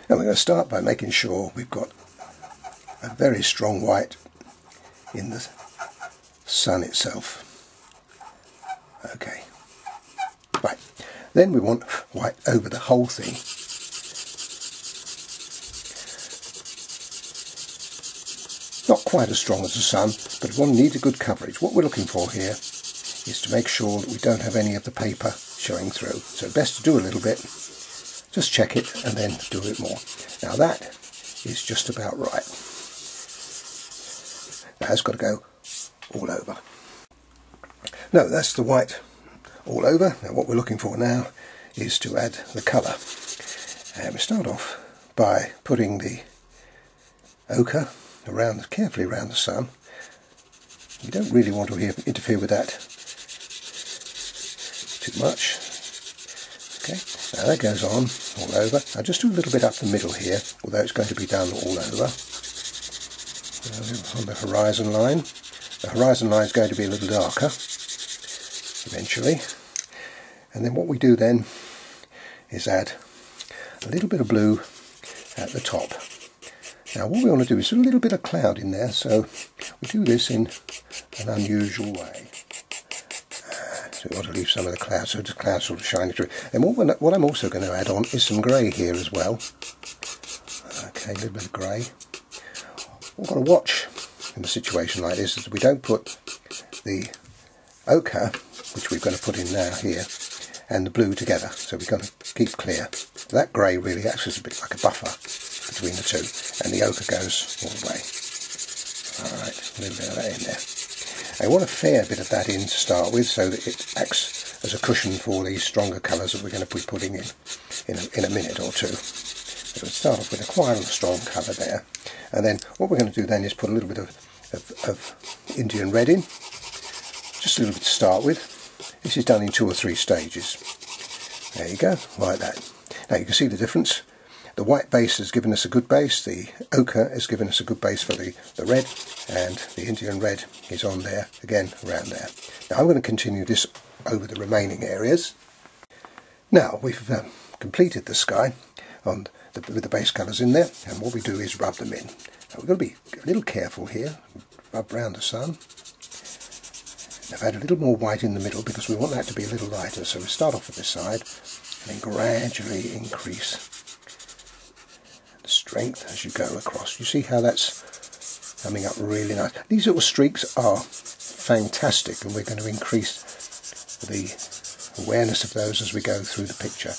Now we're going to start by making sure we've got a very strong white in the sun itself. Okay, right, then we want white over the whole thing. Not quite as strong as the sun, but one needs a good coverage. What we're looking for here is to make sure that we don't have any of the paper showing through. So best to do a little bit, just check it and then do a bit more. Now that is just about right. That's got to go all over. No, that's the white all over. Now what we're looking for now is to add the colour. And we start off by putting the ochre carefully around the sun. You don't really want to interfere with that too much. Okay, now that goes on all over. I'll just do a little bit up the middle here, although it's going to be done all over. On the horizon line. The horizon line is going to be a little darker eventually. And then what we do then is add a little bit of blue at the top. Now what we want to do is a little bit of cloud in there, so we do this in an unusual way. So we want to leave some of the cloud, so the cloud sort of shining through. And what I'm also going to add on is some grey here as well. Okay, a little bit of grey. What we've got to watch in a situation like this is that we don't put the ochre, which we're going to put in now here, and the blue together. So we've got to keep clear. That grey really acts as a bit like a buffer between the two, and the ochre goes all the way. Alright, a little bit of that in there. I want a fair bit of that in to start with, so that it acts as a cushion for these stronger colours that we're going to be putting in a minute or two. So we'll start off with quite a strong colour there, and then what we're going to do then is put a little bit of Indian red in, just a little bit to start with. This is done in 2 or 3 stages. There you go, like that. Now you can see the difference. The white base has given us a good base, the ochre has given us a good base for the red, and the Indian red is on there, again around there. Now I'm going to continue this over the remaining areas. Now we've completed the sky with the base colours in there, and what we do is rub them in. Now we've got to be a little careful here, rub round the sun. I've had a little more white in the middle because we want that to be a little lighter, so we start off at this side and then gradually increase strength as you go across. You see how that's coming up really nice. These little streaks are fantastic, and we're going to increase the awareness of those as we go through the picture.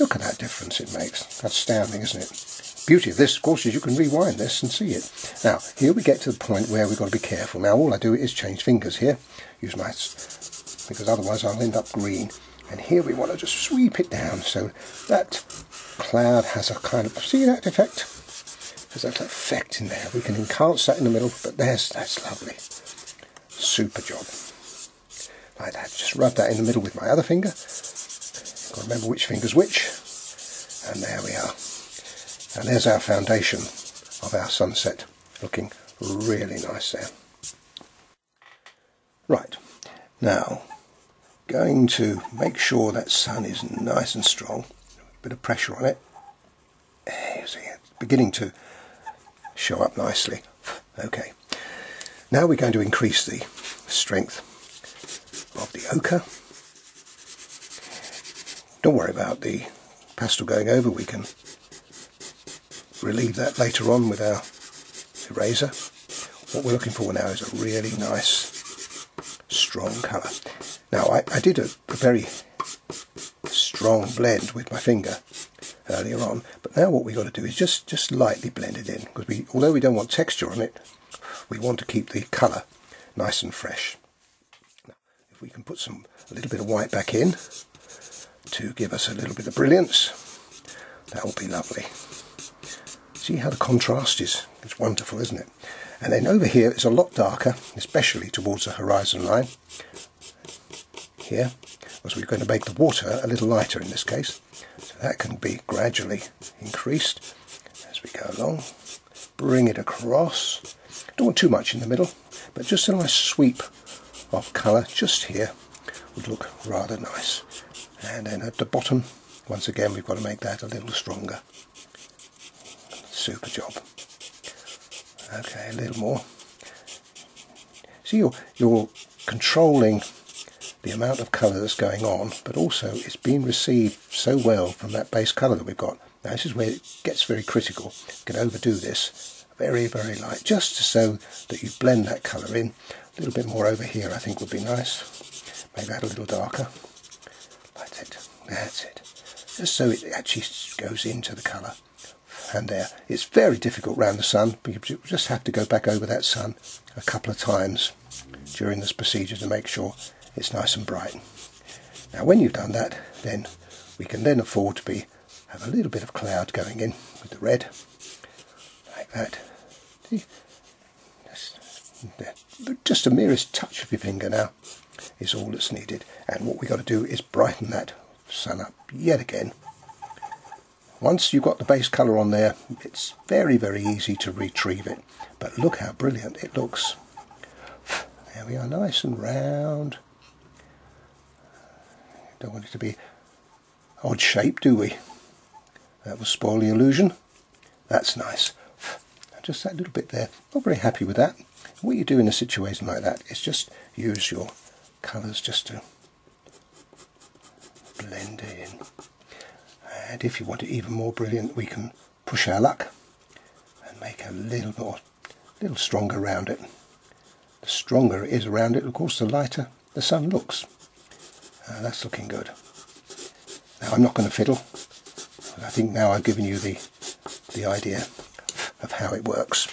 Look at that difference it makes. That's astounding, isn't it? Beauty of this, of course, is you can rewind this and see it. Now here we get to the point where we've got to be careful. Now all I do is change fingers here, use my, because otherwise I'll end up green. And here we want to just sweep it down so that cloud has a kind of, see that effect? There's that effect in there. We can enhance that in the middle, but that's lovely. Super job. Like that. Just rub that in the middle with my other finger. Got to remember which finger's which. And there we are. And there's our foundation of our sunset. Looking really nice there. Right. Now, going to make sure that sun is nice and strong. A bit of pressure on it. There you see it beginning to show up nicely. Okay. Now we're going to increase the strength of the ochre. Don't worry about the pastel going over. We can relieve that later on with our eraser. What we're looking for now is a really nice strong colour. Now I did a very strong blend with my finger earlier on, but now what we've got to do is just lightly blend it in, because although we don't want texture on it, we want to keep the colour nice and fresh. Now, if we can put a little bit of white back in to give us a little bit of brilliance, that will be lovely. See how the contrast is? It's wonderful, isn't it? And then over here it's a lot darker, especially towards the horizon line. Here, because we're going to make the water a little lighter in this case, so that can be gradually increased as we go along. Bring it across. Don't want too much in the middle, but just a nice sweep of colour just here would look rather nice. And then at the bottom, once again, we've got to make that a little stronger. Super job. Okay, a little more. See, you're controlling the amount of colour that's going on, but also it's being received so well from that base colour that we've got. Now this is where it gets very critical. You can overdo this very, very light, just so that you blend that colour in. A little bit more over here I think would be nice. Maybe add a little darker. That's it. That's it. Just so it actually goes into the colour. And there. It's very difficult round the sun, because you just have to go back over that sun a couple of times during this procedure to make sure it's nice and bright. Now when you've done that, then we can then afford to have a little bit of cloud going in with the red, like that. See? Just a merest touch of your finger now is all that's needed. And what we've got to do is brighten that sun up yet again. Once you've got the base colour on there, it's very, very easy to retrieve it. But look how brilliant it looks. There we are, nice and round. Don't want it to be odd shape, do we? That will spoil the illusion. That's nice. Just that little bit there. Not very happy with that. What you do in a situation like that is just use your colours just to blend it in. And if you want it even more brilliant, we can push our luck and make a little stronger around it. The stronger it is around it, of course, the lighter the sun looks. That's looking good. Now I'm not going to fiddle. I think now I've given you the idea of how it works.